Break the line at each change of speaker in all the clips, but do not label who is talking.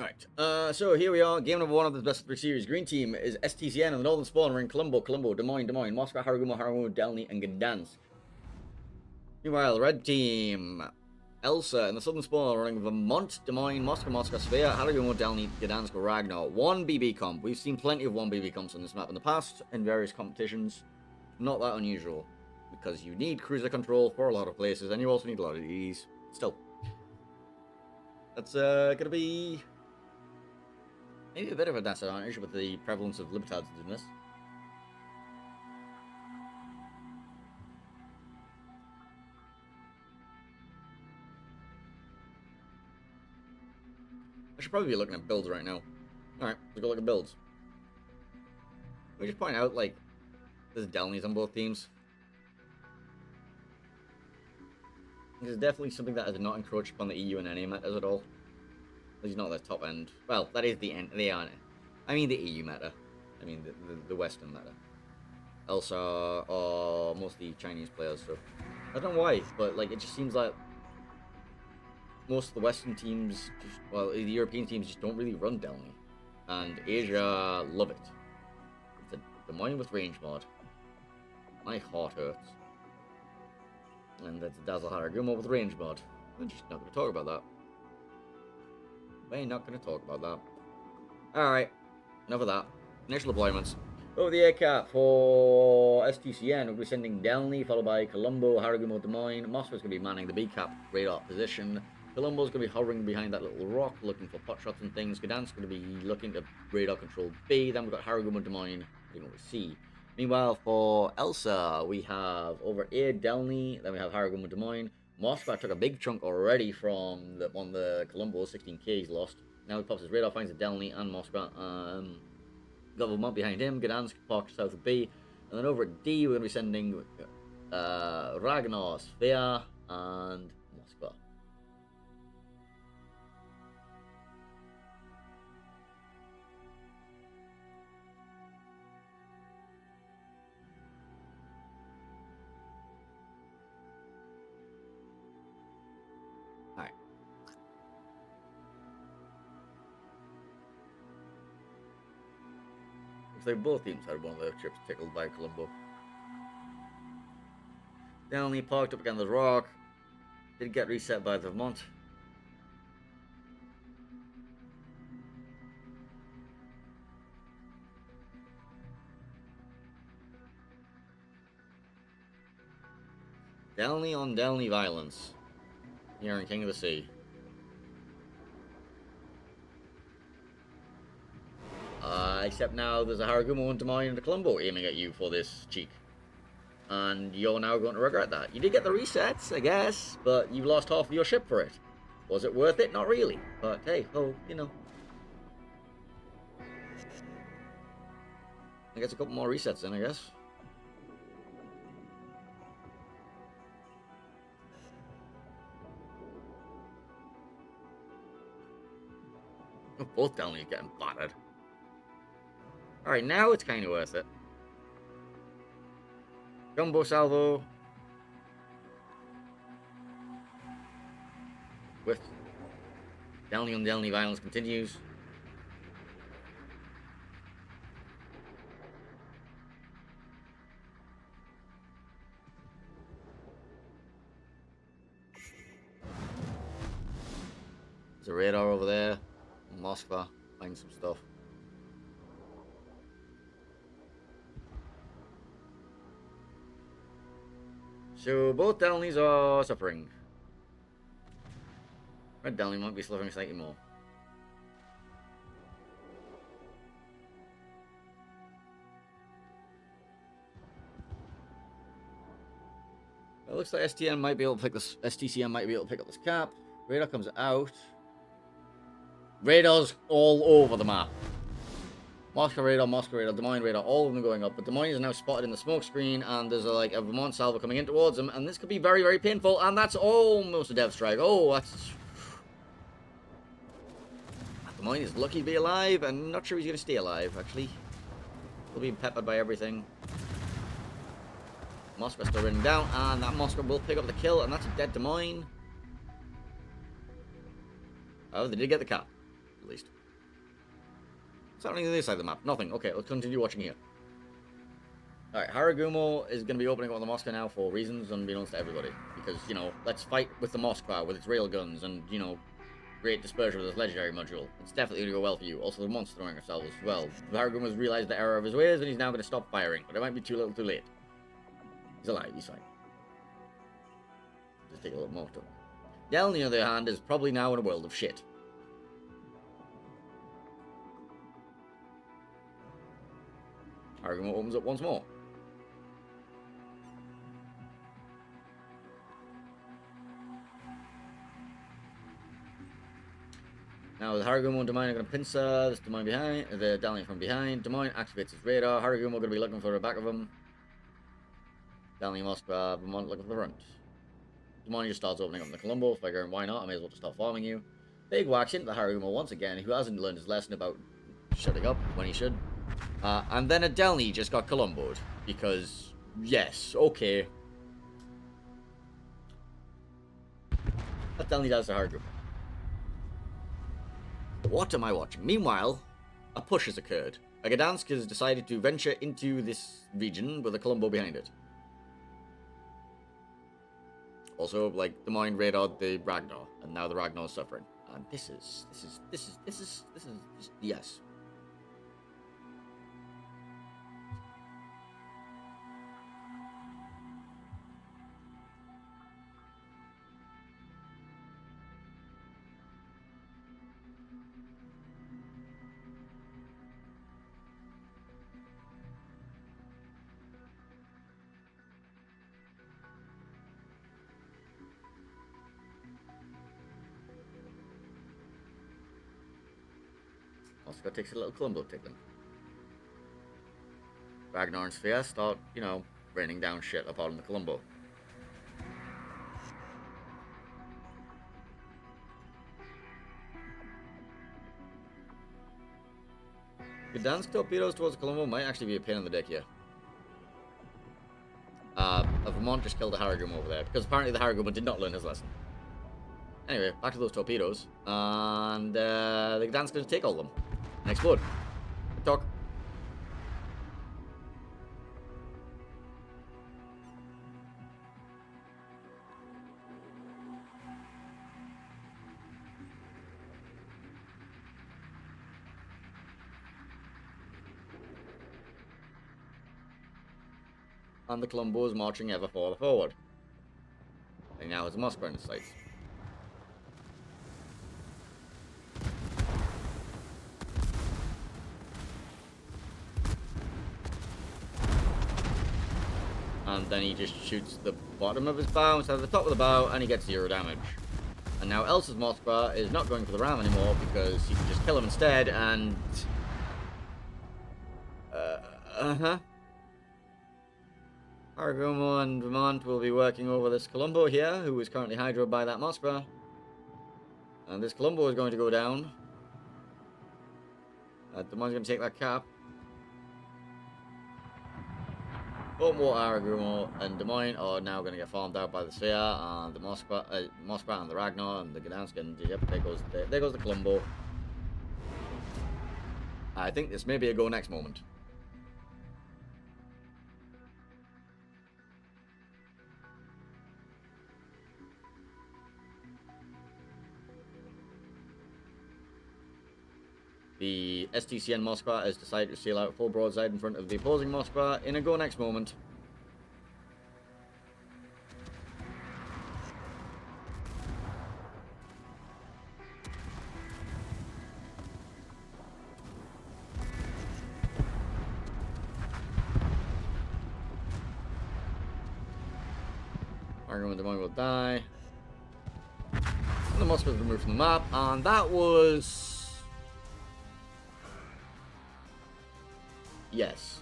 Right, so here we are, game number 1 of the best of 3 series. Green team is STCN in the Northern Spawn. We're in Colombo, Des Moines, Moscow, Haragumo, Delny, and Gdansk. Meanwhile, red team, ELSR in the Southern Spawn, running Vermont, Des Moines, Moscow, Svea, Haragumo, Delny, Gdansk, Ragnar. 1 BB comp. We've seen plenty of 1 BB comps on this map in the past, in various competitions. Not that unusual, because you need cruiser control for a lot of places, and you also need a lot of these. Still, that's gonna be maybe a bit of a disadvantage with the prevalence of Libertads in this. I should probably be looking at builds right now. Alright, let's go look at builds. Can we just point out, like, there's Delnies on both teams? This is definitely something that has not encroached upon the EU and any metas at all. At least not the top end. Well, that is the end. They are. I mean the EU meta. I mean the Western meta. ELSR are mostly Chinese players, so I don't know why, but like it just seems like most of the Western teams, well, the European teams just don't really run Delny, and Asia love it. It's a Des Moines with range mod. My heart hurts. And that's a Dazzle Haragumo with range mod. We're just not going to talk about that. We're not going to talk about that. Alright, enough of that. Initial deployments. Over the air cap for STCN, we'll be sending Delny, followed by Colombo, Haragumo, Des Moines. Moscow's going to be manning the B cap radar position. Colombo's going to be hovering behind that little rock, looking for pot shots and things. Gdansk's going to be looking to radar control B. Then we've got Haragumo, Des Moines, looking over C. Meanwhile, for ELSA, we have over A, Delny, then we have Haragumo, Des Moines. Moscow took a big chunk already from the Colombo, 16k he's lost. Now he pops his radar, finds a Delny and Moscow. Got Vermont behind him, Gdansk parked south of B. And then over at D, we're going to be sending Ragnar, Svea, and Moscow. Looks like both teams had one of their chips tickled by Colombo. Delny parked up against the rock. Did get reset by Vermont. Delny on Delny violence. Here in King of the Sea. Except now there's a Haragumo and Des Moines and a Colombo aiming at you for this cheek. And you're now going to regret that. You did get the resets, I guess, but you lost half of your ship for it. Was it worth it? Not really. But hey, oh, you know. I guess a couple more resets then, I guess. Both Delny's getting battered. Alright, now it's kind of worth it. Jumbo salvo. With Delny on Delny violence continues. There's a radar over there. Moscow, find some stuff. So both Delnys are suffering. Red Delny might be suffering slightly more. It looks like STCN might be able to pick this. STCN might be able to pick up this cap. Radar comes out. Radars all over the map. Moscow radar, Des Moines radar, all of them going up. But Des Moines is now spotted in the smoke screen, and there's a Vermont salvo coming in towards him, and this could be very, very painful. And that's almost a dev strike. Oh, that's. Des Moines is lucky to be alive, and not sure he's going to stay alive, actually. He'll be peppered by everything. Moscow's still running down, and that Moscow will pick up the kill, and that's a dead Des Moines. Oh, they did get the cap. at least. What's happening on this side of the map? Nothing. Okay, let's continue watching here. Alright, Haragumo is going to be opening up on the Moskva now for reasons unbeknownst to everybody. Because, you know, let's fight with the Moskva with its railguns and, you know, great dispersion with this legendary module. It's definitely going to go well for you. Also, the monster throwing ourselves as well. Haragumo's realized the error of his ways and he's now going to stop firing. But it might be too little too late. He's alive, he's fine. Just take a little more to him. Del, on the other hand, is probably now in a world of shit. Haragumo opens up once more. Now the Haragumo and Des Moines are going to pincer this Des Moines behind, the Dalian from behind. Des Moines activates his radar. Haragumo going to be looking for the back of him. Dalian Moskva, Vermont looking for the front. Des Moines just starts opening up the Colombo, figuring why not, I may as well just start farming you. Big whacks into the Haragumo once again, who hasn't learned his lesson about shutting up when he should. And then Adelny just got Colomboed, because, yes, okay. Adelny does the Haragumo. What am I watching? Meanwhile, a push has occurred. A Gdansk has decided to venture into this region with a Colombo behind it. Also, like, Des Moines radared the Ragnar, and now the Ragnar is suffering. And this is just, yes. Oscar takes a little Colombo tickling. Ragnar and Sphere start, you know, raining down shit upon the Colombo. Gdansk torpedoes towards the Colombo might actually be a pain in the dick here. A Vermont just killed a Haragumo over there, because apparently the Haragumo did not learn his lesson. Anyway, back to those torpedoes, and the Gdansk's going to take all of them and explode. Talk. And the Colombo is marching ever farther forward. And now has a Moskva in his sights. And then he just shoots the bottom of his bow instead of the top of the bow, and he gets 0 damage. And now Elsa's Moskva is not going for the ram anymore because he can just kill him instead, and... Haragumo and Vermont will be working over this Colombo here, who is currently hydroed by that Moskva. And this Colombo is going to go down. Des Moines is going to take that cap. Both more Haragumo and Des Moines are now going to get farmed out by the Sphere, and the Moskva and the Ragnar and the Gdansk, and yep, there goes the Colombo. I think this may be a go next moment. The STCN Moskva has decided to sail out full broadside in front of the opposing Moskva in a go next moment. Argument Des Moines will die. And the Moskva is removed from the map, and that was... yes.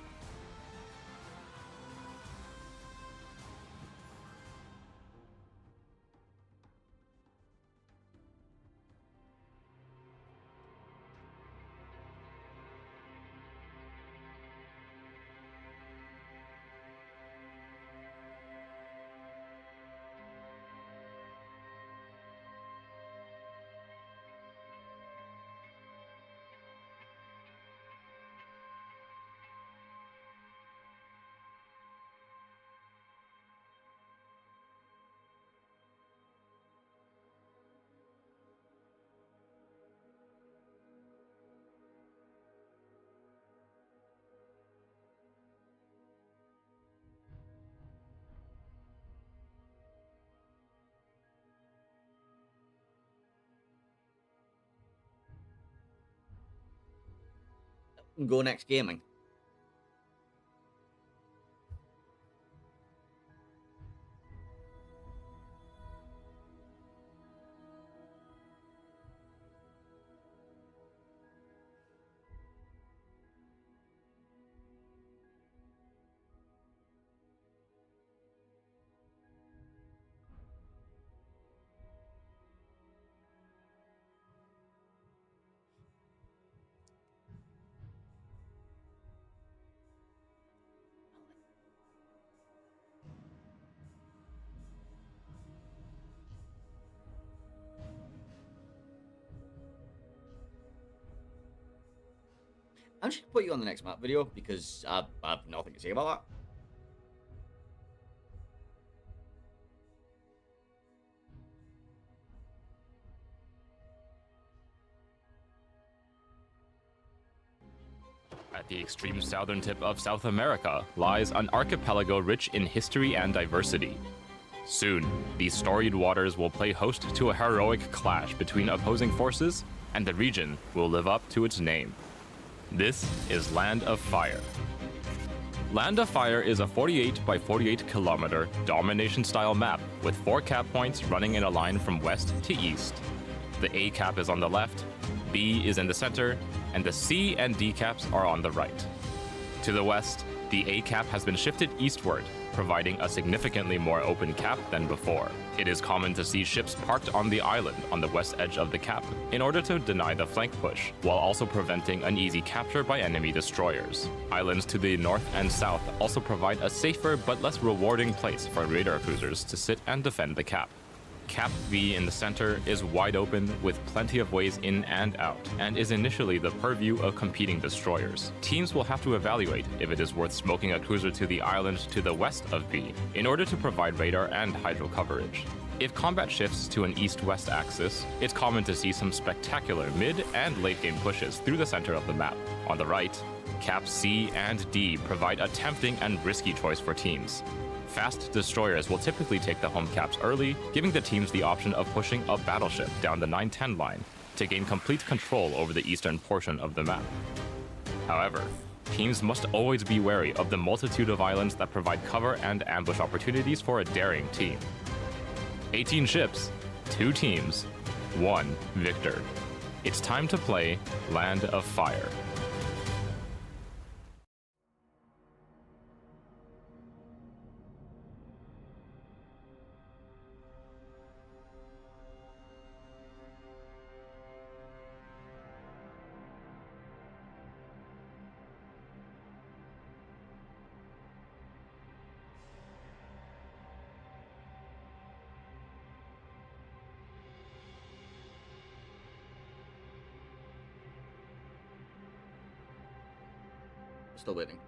Go Next Gaming. I'm just gonna put you on the next map video because I have nothing to say about that.
At the extreme southern tip of South America lies an archipelago rich in history and diversity. Soon, these storied waters will play host to a heroic clash between opposing forces, and the region will live up to its name. This is Land of Fire. Land of Fire is a 48 by 48 kilometer domination-style map with 4 cap points running in a line from west to east. The A cap is on the left, B is in the center, and the C and D caps are on the right. To the west, the A cap has been shifted eastward, providing a significantly more open cap than before. It is common to see ships parked on the island on the west edge of the cap in order to deny the flank push, while also preventing an easy capture by enemy destroyers. Islands to the north and south also provide a safer but less rewarding place for radar cruisers to sit and defend the cap. Cap V in the center is wide open with plenty of ways in and out, and is initially the purview of competing destroyers. Teams will have to evaluate if it is worth smoking a cruiser to the island to the west of B in order to provide radar and hydro coverage. If combat shifts to an east-west axis, it's common to see some spectacular mid and late-game pushes through the center of the map. On the right, Cap C and D provide a tempting and risky choice for teams. Fast destroyers will typically take the home caps early, giving the teams the option of pushing a battleship down the 910 line to gain complete control over the eastern portion of the map. However, teams must always be wary of the multitude of islands that provide cover and ambush opportunities for a daring team. 18 ships, 2 teams, 1 victor. It's time to play Land of Fire.
Still waiting.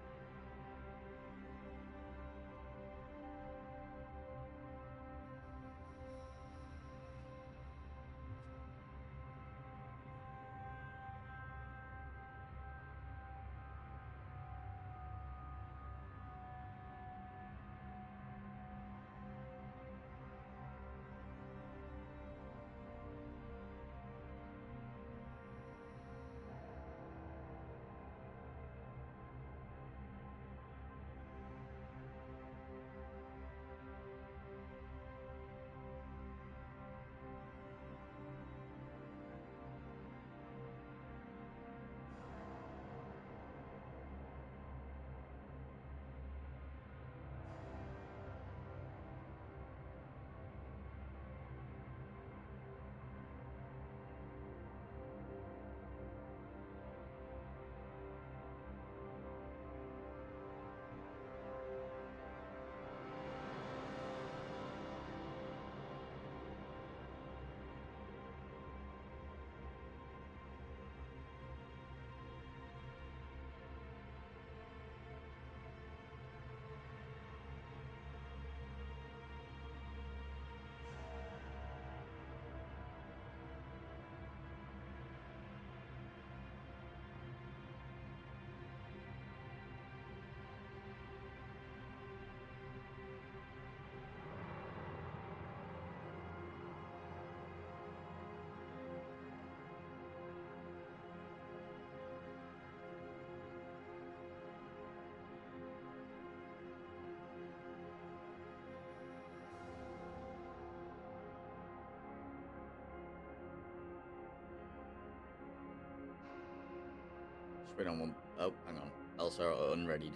wait on one. Oh, hang on. ELSR unreadied.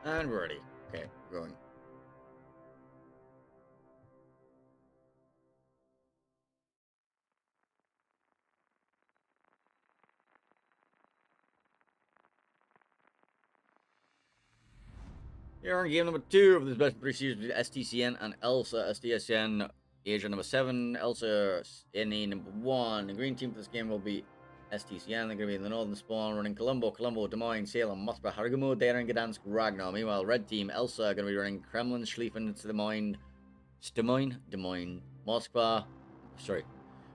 And we're ready. Okay, we're going. Here on game number 2 of this best three series between STCN and ELSA. STCN, Asia number 7, ELSA, NA number 1. The green team for this game will be STCN. They're going to be in the northern spawn running Colombo, Des Moines, Salem, Moskva, Haragumo, Daring, Gdansk, Ragnar. Meanwhile, red team, ELSA, are going to be running Kremlin, Schlieffen, Des Moines, Moskva. Sorry.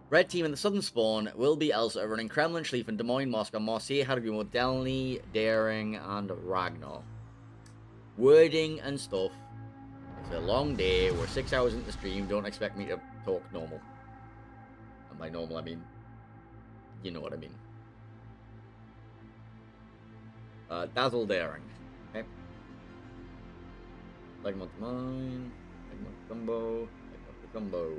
Red team in the southern spawn will be ELSA running Kremlin, Schlieffen, Des Moines, Moscow, Marseille, Haragumo, Delny, Daring, and Ragnar. Wording and stuff. It's a long day. We're 6 hours into the stream. Don't expect me to talk normal. And by normal, I mean, you know what I mean. Dazzle Daring. Okay. Legmont Mine. Legmont Combo. Legmont Combo.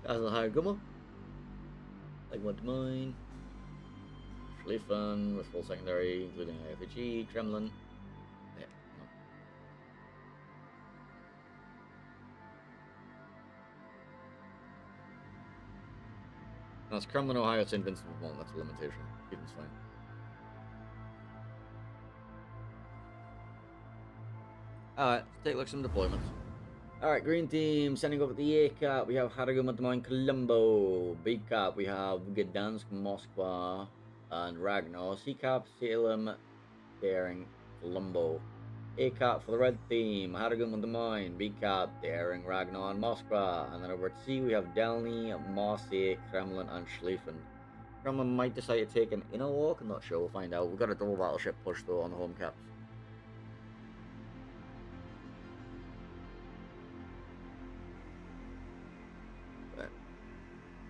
Dazzle Haragumo. Legmont Mine. Schlieffen with full secondary, including IFG, Kremlin. Yeah, no. No, it's Kremlin, Ohio, it's Invincible One. That's a limitation. Even's fine. Alright, let's take a look at some deployments. Alright, green team sending over the A cap. We have Haragumo, Des Moines, Colombo. B cap, we have Gdansk, Moskva, and Ragnar. C cap, Salem, Daring, Colombo. A cap for the red team, Haragumo, Des Moines. B cap, Daring, Ragnar, and Moskva. And then over at C, we have Delny, Marseille, Kremlin, and Schlieffen. Kremlin might decide to take an inner walk. I'm not sure. We'll find out. We've got a double battleship push though on the home caps.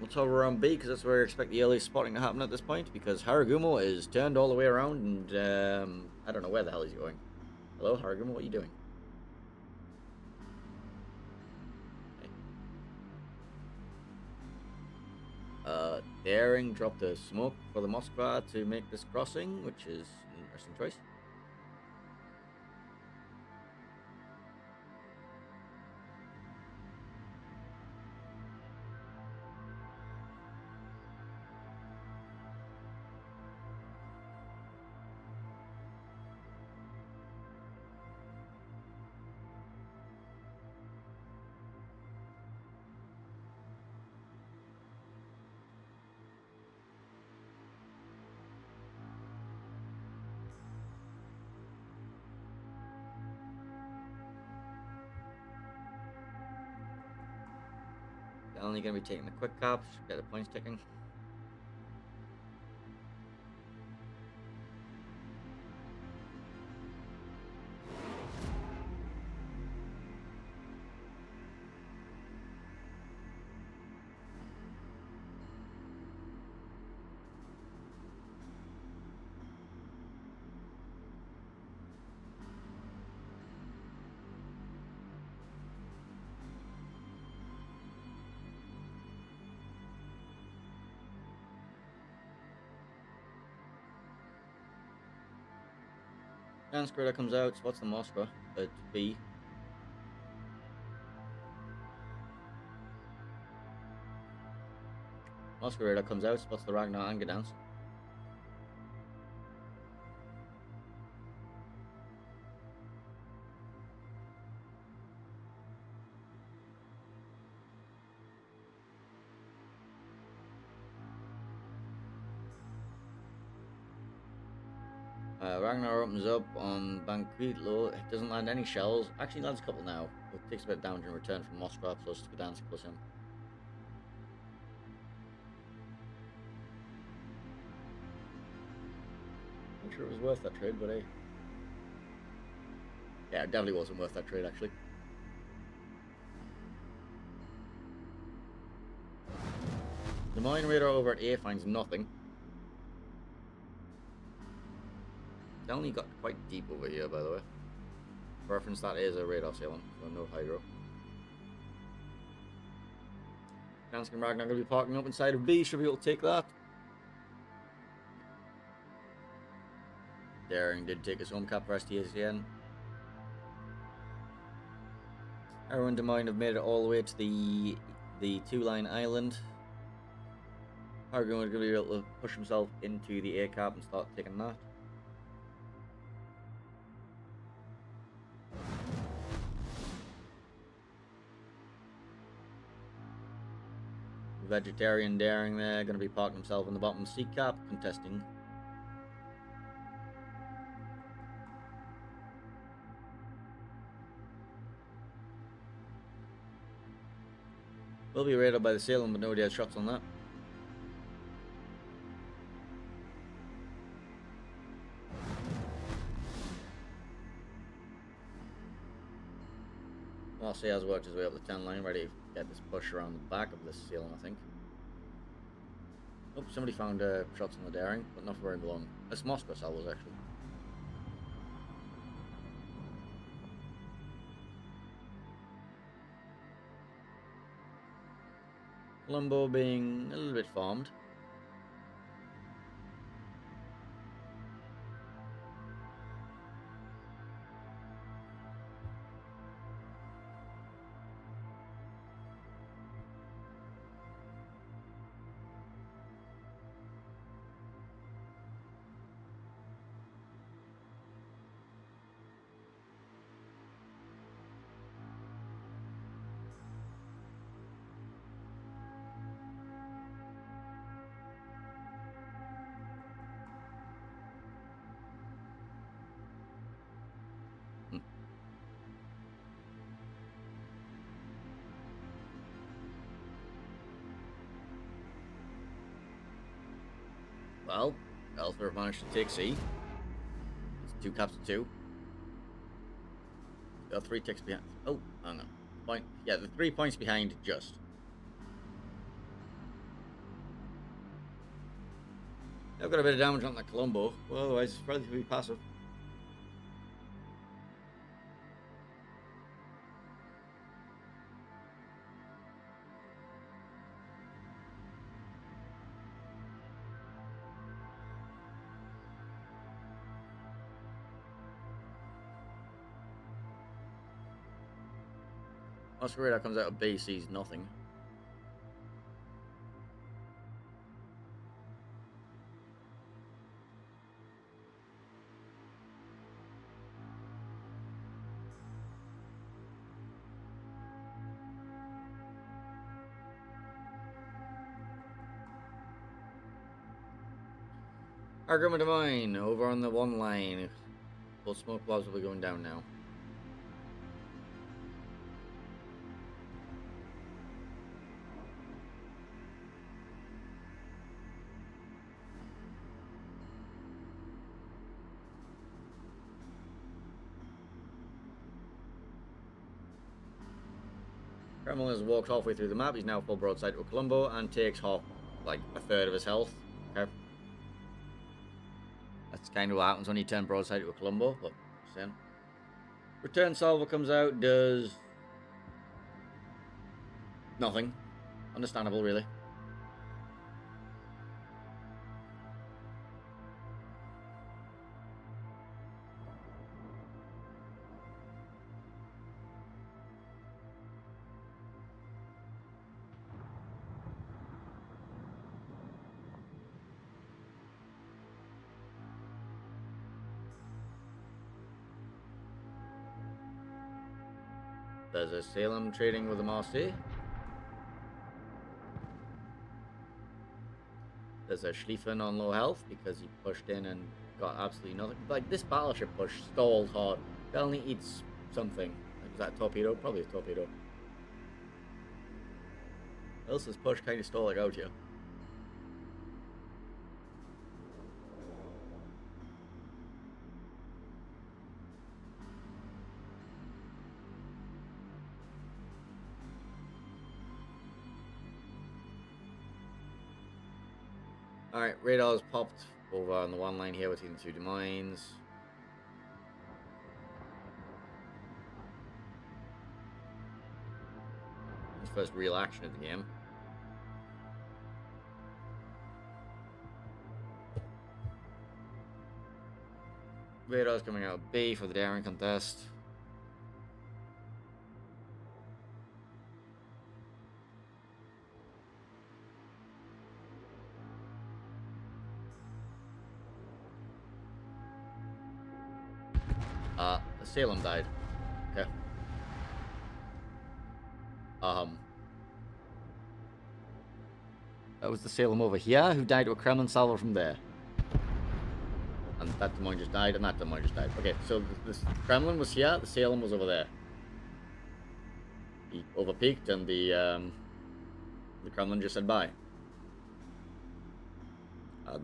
We'll hover around B because that's where I expect the earliest spotting to happen at this point, because Haragumo is turned all the way around and I don't know where the hell he's going. Hello, Haragumo, what are you doing? Okay. Daring dropped a smoke for the Moskva to make this crossing, which is an interesting choice. Only going to be taking the quick cops, get the points ticking. Dance Grader comes out, spots the Moskva at B. Moskva Radar comes out, spots the Ragnar and Gdansk. Ragnar opens up on Banquetlo. It doesn't land any shells. Actually lands a couple now. It takes a bit of damage in return from Moskva plus Gdansk plus him. Not sure it was worth that trade, but hey. Yeah, it definitely wasn't worth that trade, actually. The mine radar over at A finds nothing. They only got quite deep over here, by the way. For reference, that is a radar sailing, so no hydro. Gdansk and Ragnar are going to be parking up inside of B, should be able to take that. Daring did take his home cap for STCN. Arrow and Des Moines have made it all the way to the two-line island. Hargon is going to be able to push himself into the A cap and start taking that. Vegetarian Daring there, going to be parking himself in the bottom C cap, contesting. Will be raided by the sailing, but nobody has shots on that. Marseille has worked his way up the 10 line, ready to get this push around the back of this sailing, I think. Oh, somebody found shots on the Daring, but not for very long. That's Moscow salvos, actually. Colombo being a little bit farmed. Well, ELSR managed to take C. It's 2 caps to 2. Got 3 ticks behind. Oh, hang on. Point. Yeah, the 3 points behind just. I've got a bit of damage on that Colombo. Well, otherwise, it's relatively passive. Oscar radar comes out of B, sees nothing. Argument of mine over on the 1 line. Both smoke blobs will be going down now. Kremlin has walked halfway through the map. He's now full broadside to a Colombo and takes half, like a third of his health. Okay. That's kind of what happens when you turn broadside to a Colombo, but then return salvo comes out, does nothing. Understandable, really. There's a Salem trading with a Marseille. There's a Schlieffen on low health because he pushed in and got absolutely nothing. Like, this battleship push stalled hard. Definitely needs something. Like, was that a torpedo? Probably a torpedo. Elsa's push kind of stalling out here. Alright, radar's popped over on the one line here between the two domains. His first real action of the game. Radar's coming out of B for the daring contest. Salem died. Okay. That was the Salem over here who died to a Kremlin salvo from there. And that Des Moines just died, and that Des Moines just died. Okay, so this Kremlin was here, the Salem was over there. He overpeaked, and the Kremlin just said bye.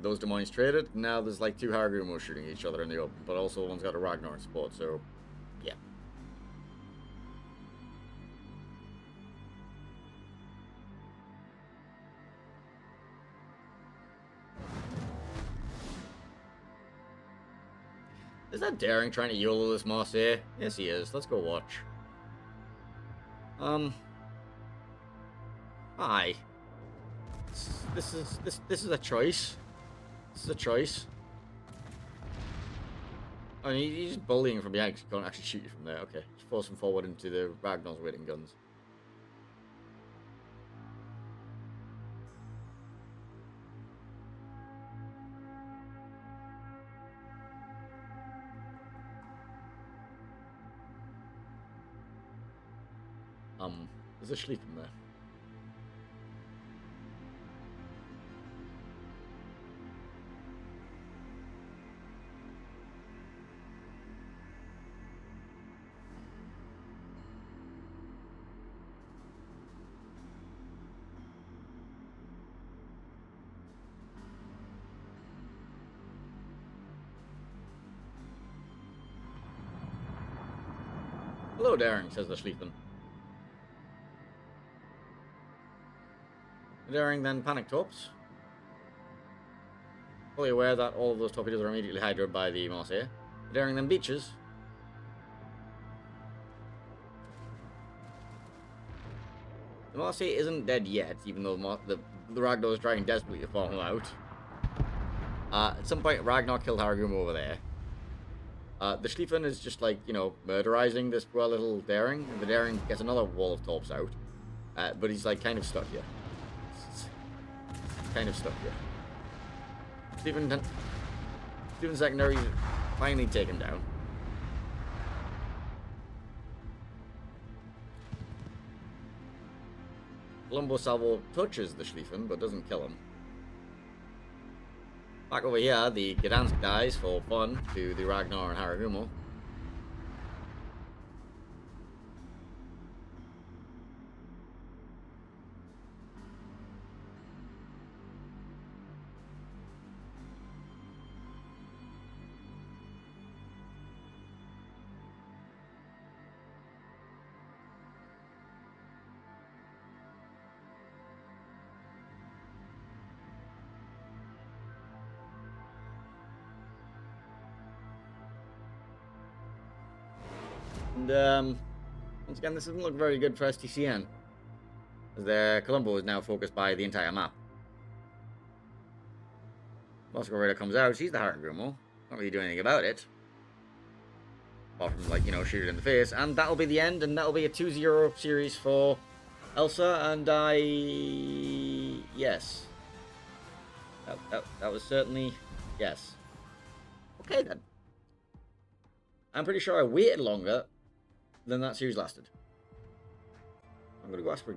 Those Des Moines traded. Now there's like two Haragumos shooting each other in the open, but also one's got a Ragnar in support, so yeah. Is that Daring trying to YOLO this Marseille? Yes, he is. Let's go watch. Hi. This is a choice. This is a choice. I mean, he's just bullying from behind because he can't actually shoot you from there. Okay, just force him forward into the Ragnar's waiting guns. There's a Schlieffen there. Hello, Daring, says the Schlieffen. Daring then panic torps. Fully aware that all of those torpedoes are immediately hydroed by the Marseille. Daring then beaches. The Marseille isn't dead yet, even though the Ragnar is trying desperately to farm him out. At some point, Ragnar killed Haragumo over there. The Schlieffen is just like, you know, murderizing this poor little Daring. And the Daring gets another wall of torps out. But he's like kind of stuck here. Kind of stuck here. Stephen secondary finally taken down. Colombo salvo touches the Schlieffen, but doesn't kill him. Back over here, the Gdansk dies for fun to the Ragnar and Haragumo. And once again, this doesn't look very good for STCN, as their Colombo is now focused by the entire map. Moscow Radar comes out, sees the Haragumo, not really doing anything about it. Apart from, like, you know, shoot it in the face, and that'll be the end, and that'll be a 2-0 series for ELSR, and yes. That was certainly, yes. Okay then. I'm pretty sure I waited longer than that series lasted. I'm gonna go ask for